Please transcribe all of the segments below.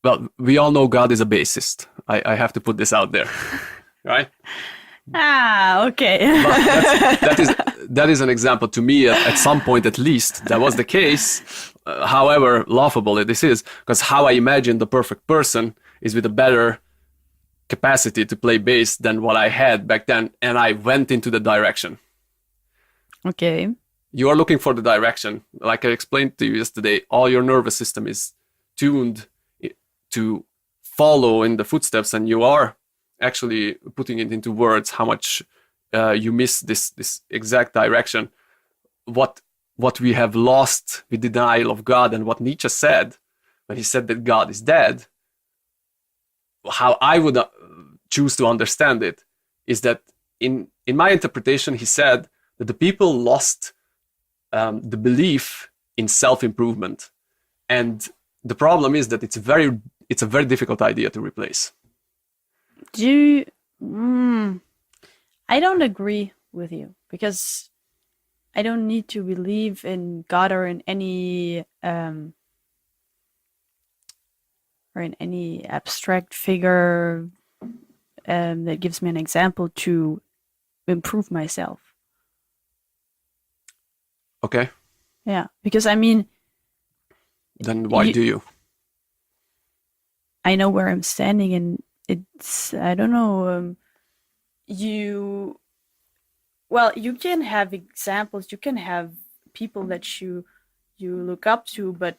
well, we all know God is a bassist. I have to put this out there, right? Ah, okay. But that is an example to me. At some point, at least, that was the case. However laughable this is, because how I imagine the perfect person is with a better capacity to play bass than what I had back then, and I went into the direction. Okay. You are looking for the direction. Like I explained to you yesterday, all your nervous system is tuned to follow in the footsteps, and you are actually putting it into words how much you miss this exact direction. What we have lost with denial of God, and what Nietzsche said when he said that God is dead, how I would choose to understand it is that in my interpretation, he said that the people lost the belief in self-improvement. And the problem is that it's a very difficult idea to replace. I don't agree with you, because I don't need to believe in God or in any abstract figure that gives me an example to improve myself. Okay. Yeah, because I mean, then why do you? I know where I'm standing, and it's, I don't know, you can have examples, you can have people that you look up to, but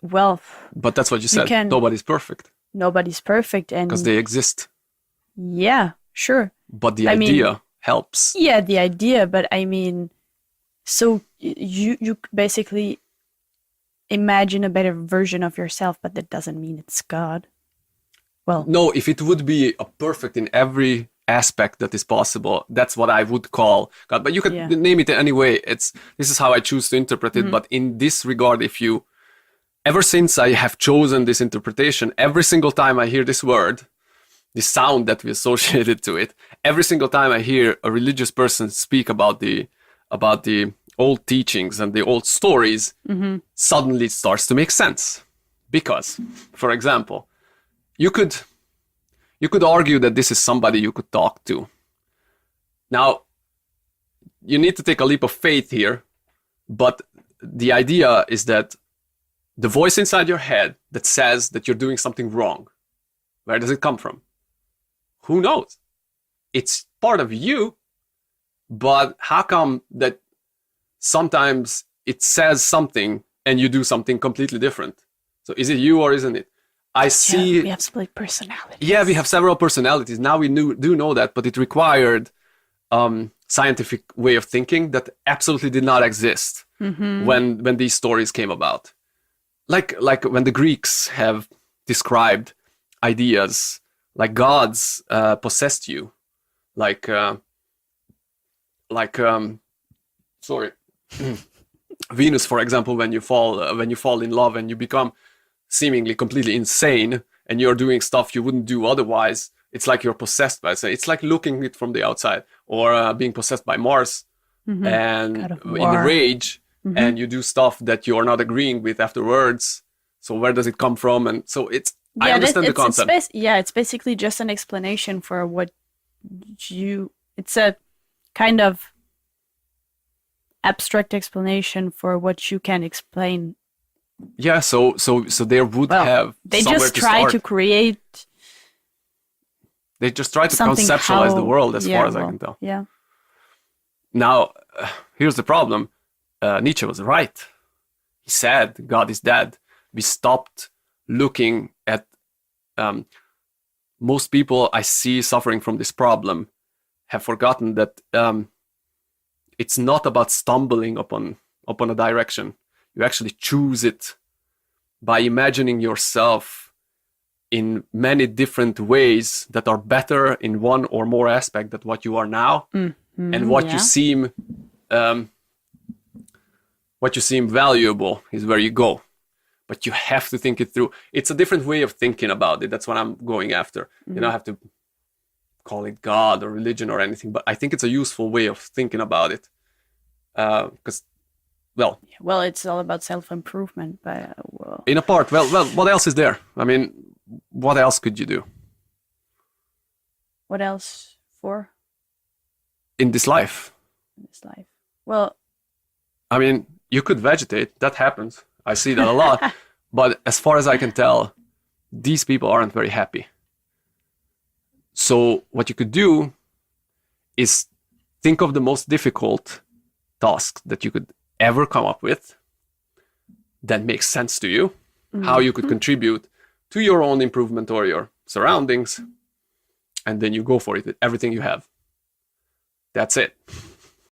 that's what you said. Nobody's perfect. Nobody's perfect, and because they exist. Yeah, sure. But the idea helps. Yeah, the idea, but I mean, so you basically imagine a better version of yourself, but that doesn't mean it's God. Well, no, if it would be a perfect in every aspect that is possible, that's what I would call God. But you could name it any way. This is how I choose to interpret it. But in this regard, ever since I have chosen this interpretation, every single time I hear this word, the sound that we associated to it, every single time I hear a religious person speak about the old teachings and the old stories, suddenly it starts to make sense. Because, for example, you could argue that this is somebody you could talk to. Now, you need to take a leap of faith here, but the idea is that the voice inside your head that says that you're doing something wrong, where does it come from? Who knows? It's part of you, but how come that sometimes it says something and you do something completely different? So is it you or isn't it? We have split personalities. Yeah, we have several personalities. Now we do know that, but it required scientific way of thinking that absolutely did not exist when these stories came about. Like when the Greeks have described ideas like gods possessed you, Venus, for example, when you fall in love and you become seemingly completely insane and you're doing stuff you wouldn't do otherwise, it's like you're possessed by it. It's like looking at it from the outside, or being possessed by Mars and in rage, and you do stuff that you're not agreeing with afterwards. So where does it come from? And so I understand the concept. It's basically just an explanation for what it's a kind of abstract explanation for what you can explain. Yeah, so there would have they just try to create. They just try to conceptualize the world, as far as I can tell. Yeah. Now, here's the problem. Nietzsche was right. He said God is dead. We stopped looking at most people I see suffering from this problem have forgotten that it's not about stumbling upon a direction. You actually choose it by imagining yourself in many different ways that are better in one or more aspect than what you are now, and what you seem valuable is where you go. But you have to think it through. It's a different way of thinking about it. That's what I'm going after. You don't have to call it God or religion or anything, but I think it's a useful way of thinking about it. Because Well, it's all about self-improvement, but well, in a part, what else is there? I mean, what else could you do what else for in this life? in this life? Well, I mean, you could vegetate. That happens. I see that a lot. But as far as I can tell, these people aren't very happy. So what you could do is think of the most difficult task that you could ever come up with that makes sense to you, how you could contribute to your own improvement or your surroundings, and then you go for it with everything you have. That's it.